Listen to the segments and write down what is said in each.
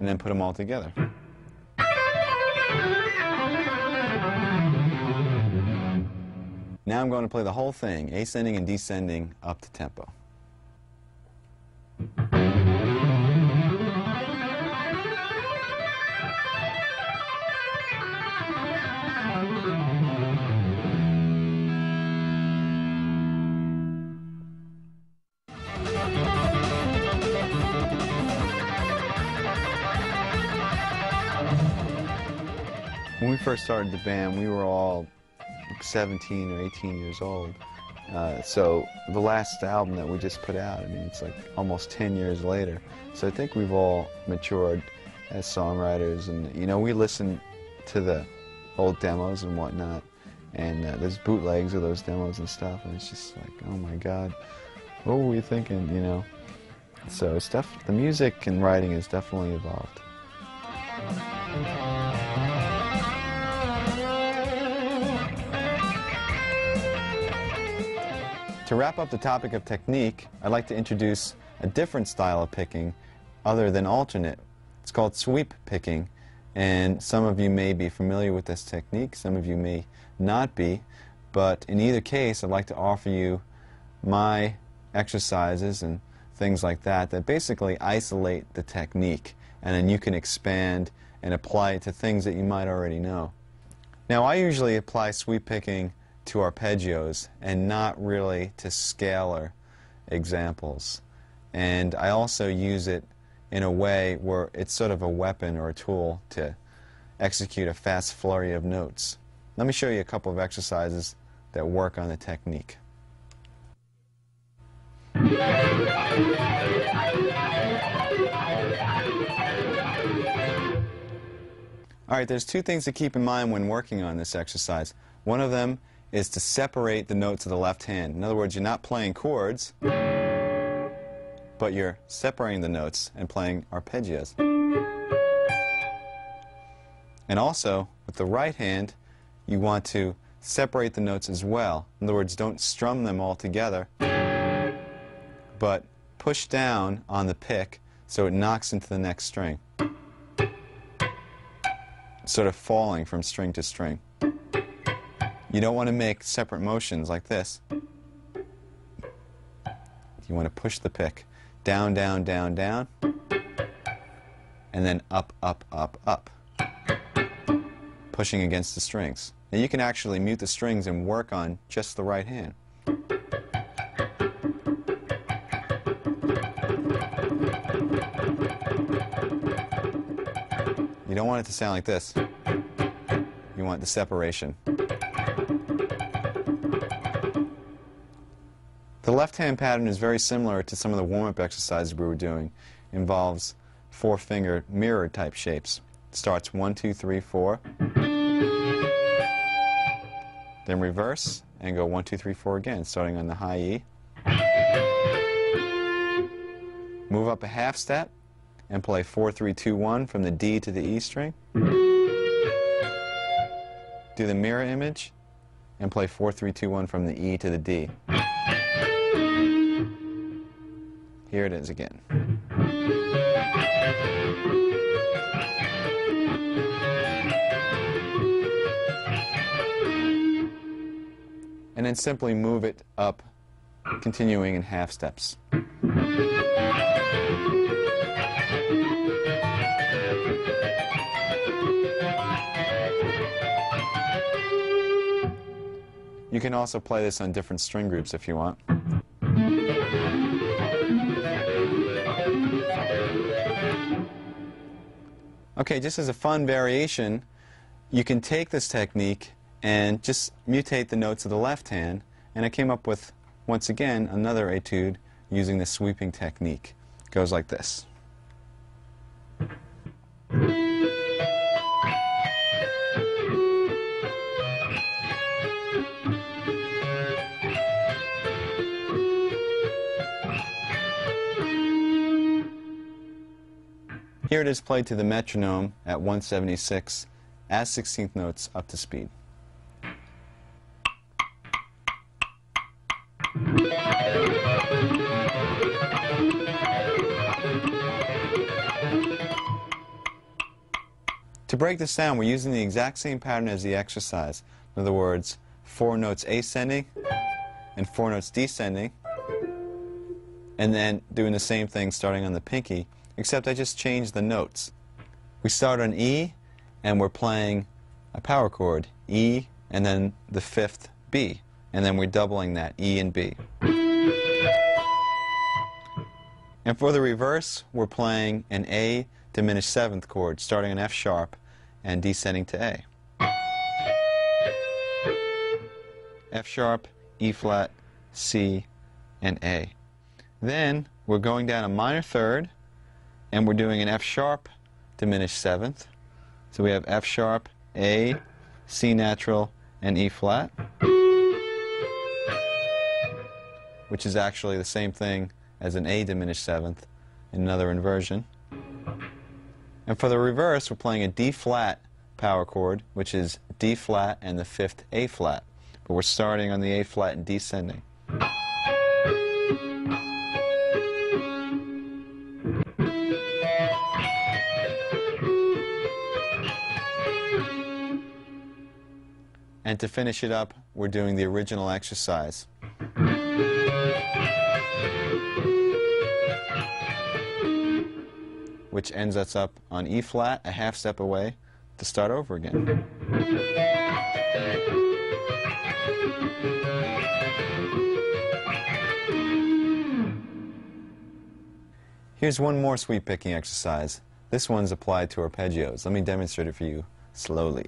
and then put them all together. Now I'm going to play the whole thing, ascending and descending up to tempo. When we first started the band, we were all 17 or 18 years old. So the last album that we just put out, I mean, it's like almost 10 years later. So I think we've all matured as songwriters, and you know, we listen to the old demos and whatnot, and there's bootlegs of those demos and stuff, and it's just like, oh my God, what were we thinking, you know? So it's the music and writing has definitely evolved. To wrap up the topic of technique, I'd like to introduce a different style of picking other than alternate. It's called sweep picking, and some of you may be familiar with this technique, some of you may not be, but in either case I'd like to offer you my exercises and things like that that basically isolate the technique, and then you can expand and apply it to things that you might already know. Now, I usually apply sweep picking to arpeggios and not really to scalar examples. And I also use it in a way where it's sort of a weapon or a tool to execute a fast flurry of notes. Let me show you a couple of exercises that work on the technique. Alright, there's two things to keep in mind when working on this exercise. One of them is to separate the notes of the left hand. In other words, you're not playing chords, but you're separating the notes and playing arpeggios. And also, with the right hand, you want to separate the notes as well. In other words, don't strum them all together, but push down on the pick so it knocks into the next string, sort of falling from string to string. You don't want to make separate motions like this. You want to push the pick down, down, down, down, and then up, up, up, up, pushing against the strings. Now you can actually mute the strings and work on just the right hand. You don't want it to sound like this. You want the separation. The left-hand pattern is very similar to some of the warm-up exercises we were doing. It involves four-finger mirror type shapes. It starts 1, 2, 3, 4. Then reverse and go 1, 2, 3, 4 again, starting on the high E. Move up a half step and play 4, 3, 2, 1 from the D to the E string. Do the mirror image and play 4, 3, 2, 1 from the E to the D. Here it is again. And then simply move it up, continuing in half steps. You can also play this on different string groups if you want. Okay, just as a fun variation, you can take this technique and just mutate the notes of the left hand, and I came up with, once again, another etude using the sweeping technique. It goes like this. Here it is played to the metronome at 176 as 16th notes up to speed. break this down, we're using the exact same pattern as the exercise. In other words, 4 notes ascending and 4 notes descending, and then doing the same thing starting on the pinky, except I just changed the notes. We start on E, and we're playing a power chord, E, and then the 5th B, and then we're doubling that, E and B. And for the reverse, we're playing an A diminished 7th chord, starting on F sharp and descending to A. F sharp, E flat, C, and A. Then we're going down a minor third, and we're doing an F sharp diminished 7th. So we have F sharp, A, C natural, and E flat, which is actually the same thing as an A diminished 7th in another inversion. And for the reverse, we're playing a D flat power chord, which is D flat and the 5th A flat. But we're starting on the A flat and descending. And to finish it up, we're doing the original exercise. Which ends us up on E flat, a half step away, to start over again. Here's one more sweep picking exercise. This one's applied to arpeggios. Let me demonstrate it for you slowly.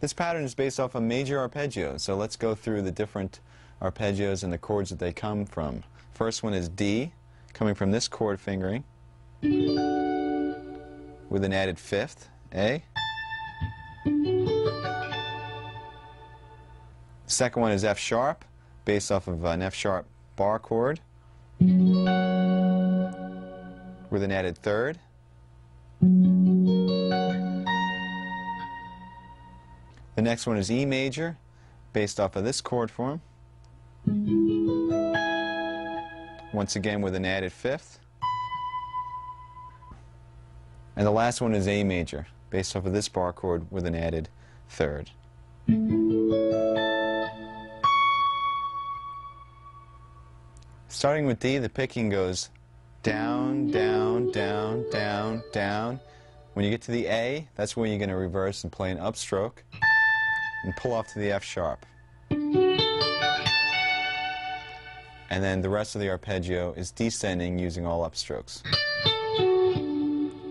This pattern is based off a major arpeggio, so let's go through the different arpeggios and the chords that they come from. First one is D, coming from this chord fingering, with an added 5th, A. Second one is F sharp, based off of an F sharp bar chord, with an added 3rd. The next one is E major, based off of this chord form, once again with an added 5th. And the last one is A major, based off of this bar chord with an added 3rd. Starting with D, the picking goes down, down, down, down, down. When you get to the A, that's when you're going to reverse and play an upstroke and pull off to the F sharp. And then the rest of the arpeggio is descending using all upstrokes.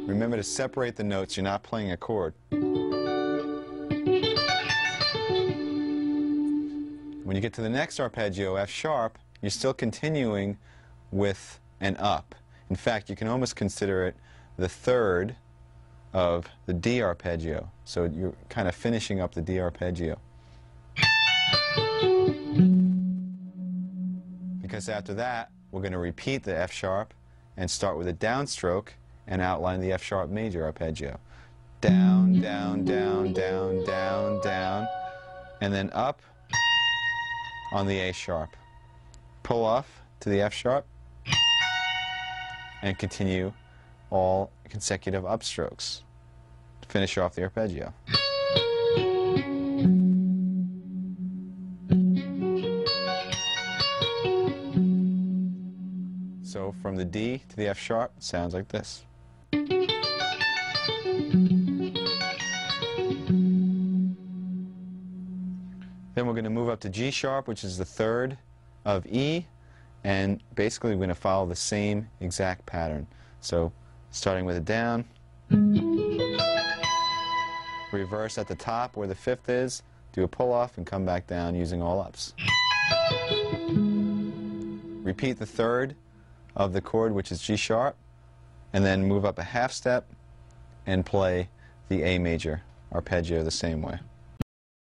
Remember to separate the notes, you're not playing a chord. When you get to the next arpeggio, F sharp, you're still continuing with an up. In fact, you can almost consider it the 3rd of the D arpeggio. So you're kind of finishing up the D arpeggio. Because after that, we're going to repeat the F sharp and start with a downstroke and outline the F sharp major arpeggio. Down, down, down, down, down, down, and then up on the A sharp. Pull off to the F sharp and continue all consecutive upstrokes to finish off the arpeggio. So from the D to the F sharp, it sounds like this. Then we're going to move up to G sharp, which is the 3rd of E, and basically we're going to follow the same exact pattern. So starting with a down, reverse at the top where the 5th is, do a pull off and come back down using all ups. Repeat the 3rd of the chord, which is G sharp, and then move up a half step and play the A major arpeggio the same way.